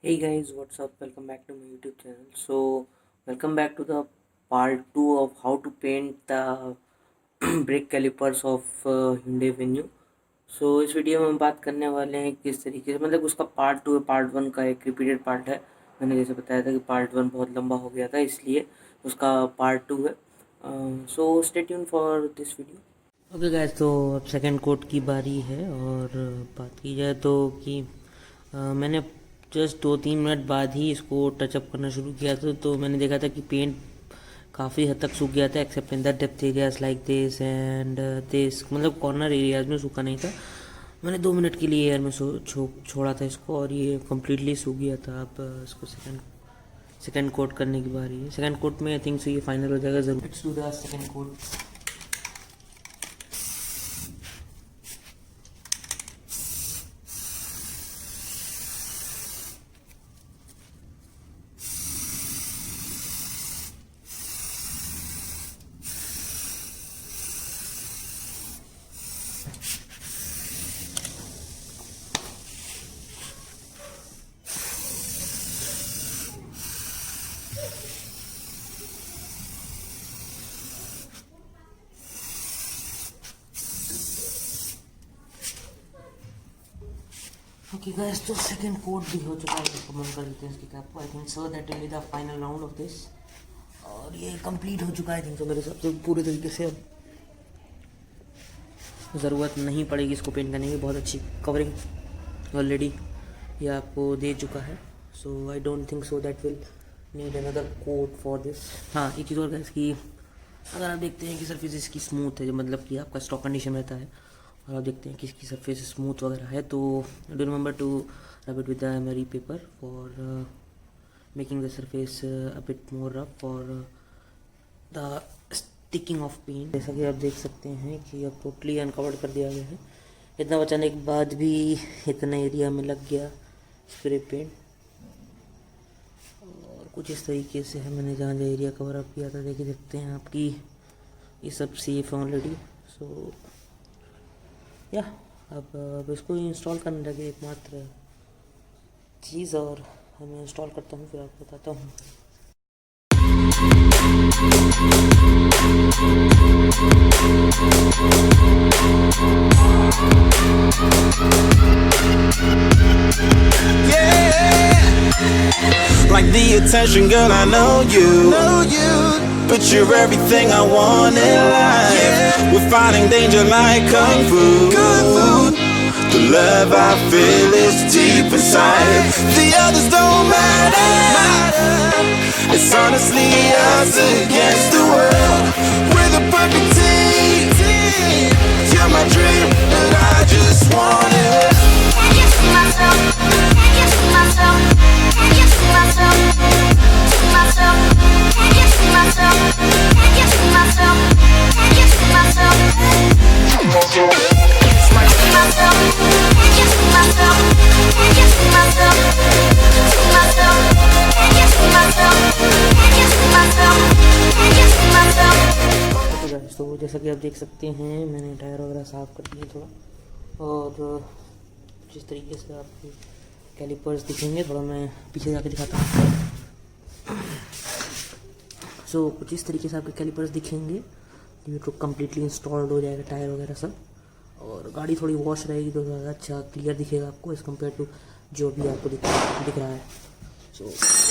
Hey guys, what's up? Welcome back to my YouTube channel. Welcome back to the part 2 of how to paint the brake calipers of Hyundai Venue. इस video में हम बात करने वाले हैं किस तरीके से, मतलब उसका पार्ट 2 है। पार्ट 1 का एक रिपीटेड पार्ट है। मैंने जैसे बताया था कि पार्ट 1 बहुत लंबा हो गया था, इसलिए उसका पार्ट 2 है। Stay tune for this video. Okay guys, तो अब सेकंड कोट की बारी है। और बात की जाए तो कि मैंने जस्ट 2-3 मिनट बाद ही इसको टचअप करना शुरू किया था, तो मैंने देखा था कि पेंट काफ़ी हद तक सूख गया था, accept in the depth areas like this and this, मतलब कॉर्नर एरियाज में सूखा नहीं था। मैंने 2 मिनट के लिए एयर में छोड़ा था इसको और ये कम्प्लीटली सूख गया था। अब इसको सेकंड कोट करने की बारी है। सेकंड कोट में आई थिंक सो ये फाइनल हो जाएगा ज़रूर। Let's do the second coat. Okay guys, तो सेकंड कोट भी हो चुका है। इसको बंद कर देते हैं इसकी कैप को। आई think so that will be the final round of this. और ये कंप्लीट हो चुका है। आई थिंक तो मेरे हिसाब से पूरे तरीके से अब ज़रूरत नहीं पड़ेगी इसको पेंट करने की। बहुत अच्छी कवरिंग ऑलरेडी ये आपको दे चुका है। So I don't think so that will need another quote for this. हाँ, एक चीज़ और गाइस कि अगर आप देखते हैं कि सरफेस इसकी स्मूथ है, जो मतलब कि आपका स्टॉक कंडीशन रहता है, और आप देखते हैं कि इसकी सरफेस स्मूथ वगैरह है, तो do remember to rub it with the emery paper for making the surface a bit more rough for the sticking of paint. जैसा कि आप देख सकते हैं कि अब टोटली अनकवर्ड कर दिया गया है। इतना बचाने के बाद भी इतना एरिया में लग गया स्प्रे पेंट। और कुछ इस तरीके से है। मैंने जहाँ जहाँ एरिया कवर अप किया था देखिए, देखते हैं आपकी ये सब सेफ है ऑलरेडी। सो या अब इसको इंस्टॉल करने लगे एकमात्र चीज़, और मैं इंस्टॉल करता हूँ फिर आपको बताता हूँ। Like the attention, girl, I know you. But you're everything I want in life. We're fighting danger like kung fu. The love I feel is deep inside. The others don't matter. It's honestly us against the world. We're the perfect team. You're my dream, and I just want it. Can you see myself? Can you see myself? Can you see myself? See myself? Can you see myself? Can you see myself? Can you see myself? See myself? Can you see myself? Can you see myself? See myself? Can you see myself? Can you see myself? Can you see myself? तो जैसा कि आप देख सकते हैं, मैंने tyre वगैरह साफ़ कर दिए थोड़ा, और जिस तरीके से आपको कैलिपर्स दिखेंगे, थोड़ा मैं पीछे जाके दिखाता हूँ। कुछ इस तरीके से आपके कैलिपर्स दिखेंगे। ये तो कम्प्लीटली इंस्टॉल्ड हो जाएगा टायर वगैरह सब, और गाड़ी थोड़ी वॉश रहेगी तो ज़्यादा अच्छा क्लियर दिखेगा आपको एज़ कम्पेयर टू जो भी आपको दिख रहा है। So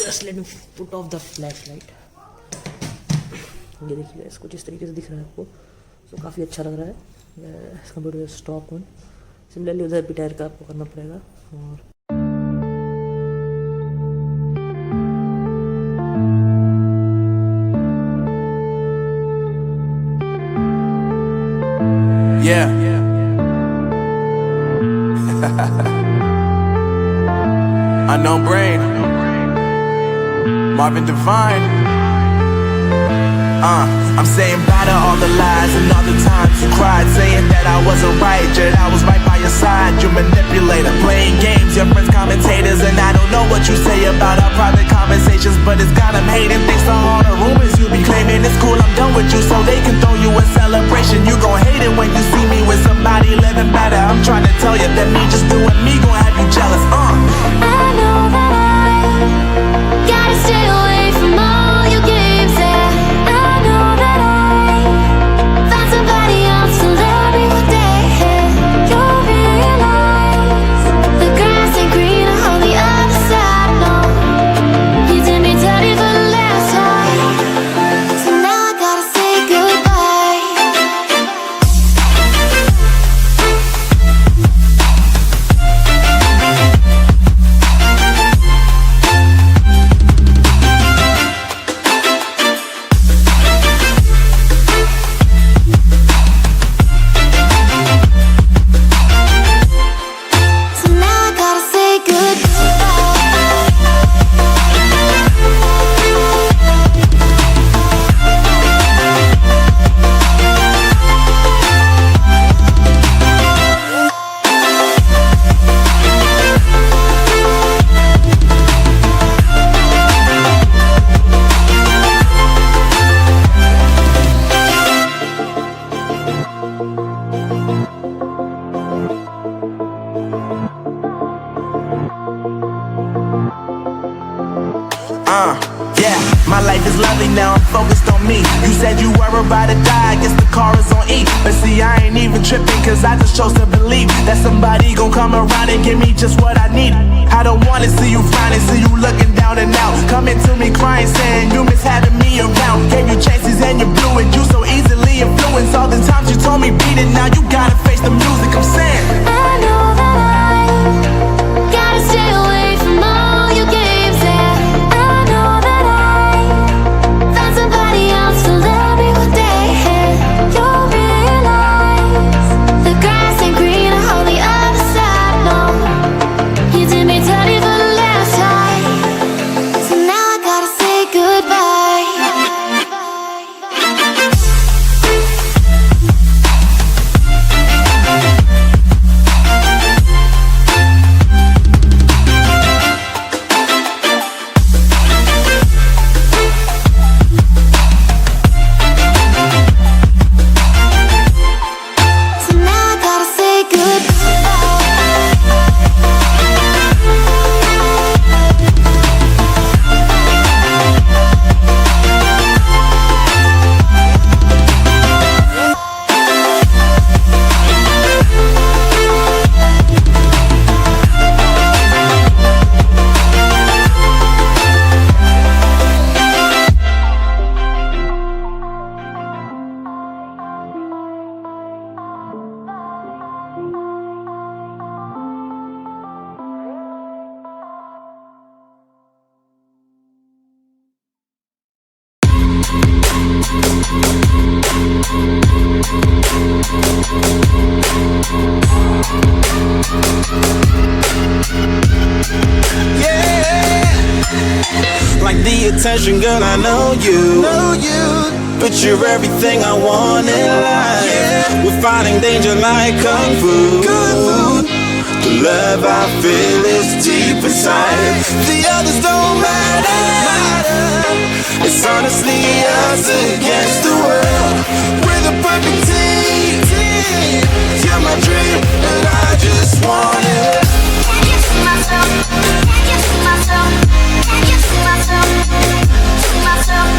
just let me put off the flash light. ये देखिए इसको जिस तरीके से दिख रहा है आपको, तो काफ़ी अच्छा लग रहा है as compare to stock one. Similarly उधर भी टायर का आपको करना पड़ेगा। और Yeah. Unknown brain. Marvin Divine. I'm saying bye to all the lies and all the times you cried, saying that I wasn't right, yet I was right by your side. You manipulator, playing games, your friends commentators, and I don't know what you say about our private conversations, but it's got them hating. Thanks to all the rumors you be claiming. It's cool, I'm done with you, so they can throw you a celebration. You gon' hate it when you see me with somebody living better. I'm trying to tell you that me just doing me gon' have you jealous. I know that Yeah, my life is lovely now, I'm focused on me. You said you were about to die, I guess the car is on E. But see, I ain't even tripping, cause I just chose to believe that somebody gon' come around and give me just what I need. I don't wanna see you frowning, see you looking down and out, coming to me crying, saying you miss having me around. Gave you chances and you blew it, you so easily influenced. All the times you told me beat it, now you gotta face the music, I'm saying I know that I gotta stay away from all your games, yeah. I know that I found somebody else to love me one day, yeah. You'll realize the grass ain't greener on the other side, no. You did me dirty for the last time, so now I gotta say goodbye. So now I gotta say like the attention, girl, I know you. But you're everything I want in life. We're fighting danger like kung fu. The love I feel is deep inside. The others don't matter. It's honestly us against the world. We're the perfect team. You're my dream, and I just want it. Can't get to myself, can't get to myself, can't get to myself, to myself,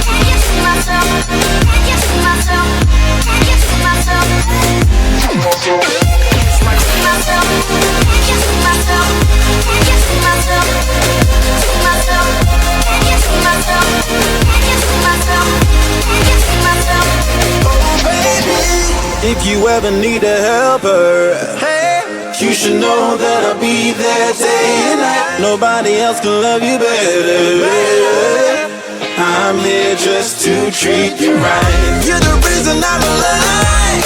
can't get to myself, can't get to myself, can't get to myself, to myself, can't get to myself, can't get to myself, to myself, can't get to myself, can't get to myself, can't get to myself. Oh baby, if you ever need a helper, you should know that I'll be there day and night. Nobody else can love you better. I'm here just to treat you right. You're the reason I'm alive.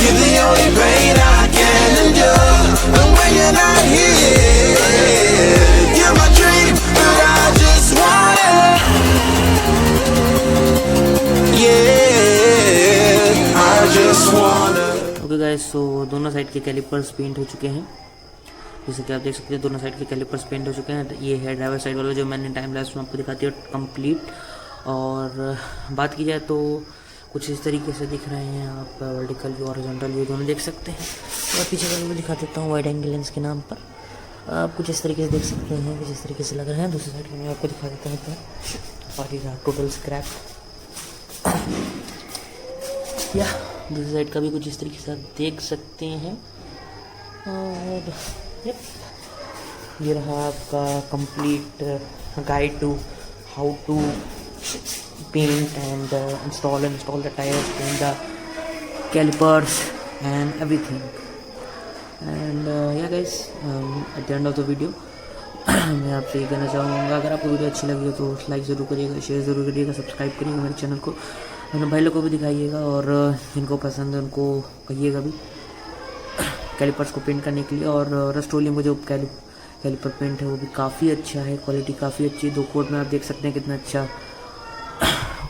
You're the only pain I can endure. And when you're not here, you're my dream, but I just want it. Yeah, I just want it. Okay guys, so दोनों side के callipers paint हो चुके हैं। जैसे कि आप देख सकते हैं दोनों साइड के कैलिपर्स पेंट हो चुके हैं। तो ये है ड्राइवर साइड वाला जो मैंने टाइम लैप्स में आपको दिखाती है कंप्लीट। और बात की जाए तो कुछ इस तरीके से दिख रहे हैं, आप वर्टिकल व्यू हॉरिजॉन्टल व्यू दोनों देख सकते हैं। और पीछे का भी दिखा देता हूँ वाइड एंगल लेंस के नाम पर। आप कुछ इस तरीके से देख सकते हैं कि जिस तरीके से लग रहे हैं। दूसरी साइड में आपको दिखा देता हूँ और ये टोटल स्क्रैप या दूसरी साइड का भी कुछ इस तरीके से आप देख सकते हैं। और ये रहा आपका complete guide to how to paint and install the tyres, paint the callipers and everything. And ya guys, at the end of the video मैं आपसे ये कहना चाहूँगा, अगर आपको वीडियो अच्छी लगी हो तो लाइक ज़रूर करिएगा, शेयर ज़रूर करिएगा, सब्सक्राइब करिएगा मेरे चैनल को, अपने भाई लोग को भी दिखाइएगा। और जिनको पसंद है उनको कहिएगा भी कैलिपर्स को पेंट करने के लिए। और रस्ट-ओलेम का जो कैलिपर पेंट है वो भी काफ़ी अच्छा है, क्वालिटी काफ़ी अच्छी है। 2 कोट में आप देख सकते हैं कितना अच्छा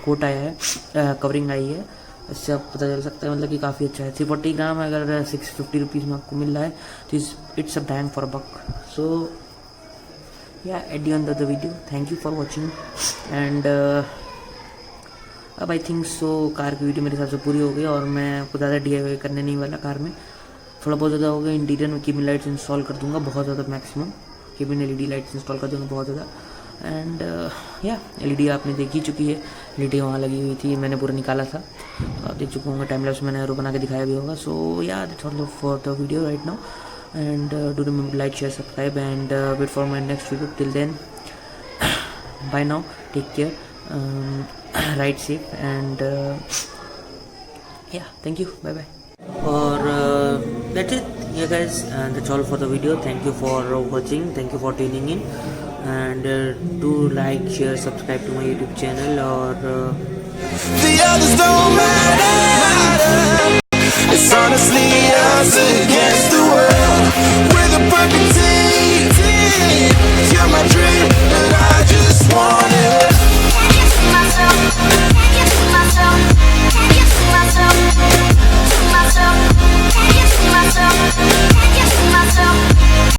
कोट आया है, कवरिंग आई है। इससे आप पता चल सकता है मतलब कि काफ़ी अच्छा है। 340 ग्राम अगर 650 रुपीज़ में आपको मिल रहा है तो it's a bang for a buck. So ya at the end of the video, thank you for watching. And अब आई थिंक सो कार की वीडियो मेरे हिसाब से पूरी हो गई। और मैं आपको ज़्यादा DIY करने नहीं वाला कार में, थोड़ा बहुत ज़्यादा हो गया। इंटीरियर में केबिन लाइट्स इंस्टॉल कर दूंगा बहुत ज़्यादा, maximum cabin LED lights install कर दूंगा बहुत ज़्यादा। एंड या एलईडी आपने देख ही चुकी है, एलईडी वहाँ लगी हुई थी, मैंने पूरा निकाला था, तो आप देख चुके होंगे, टाइम लैप्स मैंने एरो बना के दिखाया भी होगा. So yeah that's all for the video right now, and do remember like, share, subscribe, and wait for my next video. Till then, bye now, take care, ride safe, and yeah, thank you, bye bye. Or that's it, yeah guys, and that's all for the video. Thank you for watching, thank you for tuning in, and do like, share, subscribe to my YouTube channel, or The others don't matter. It's honestly us against the world. We're the perfect team.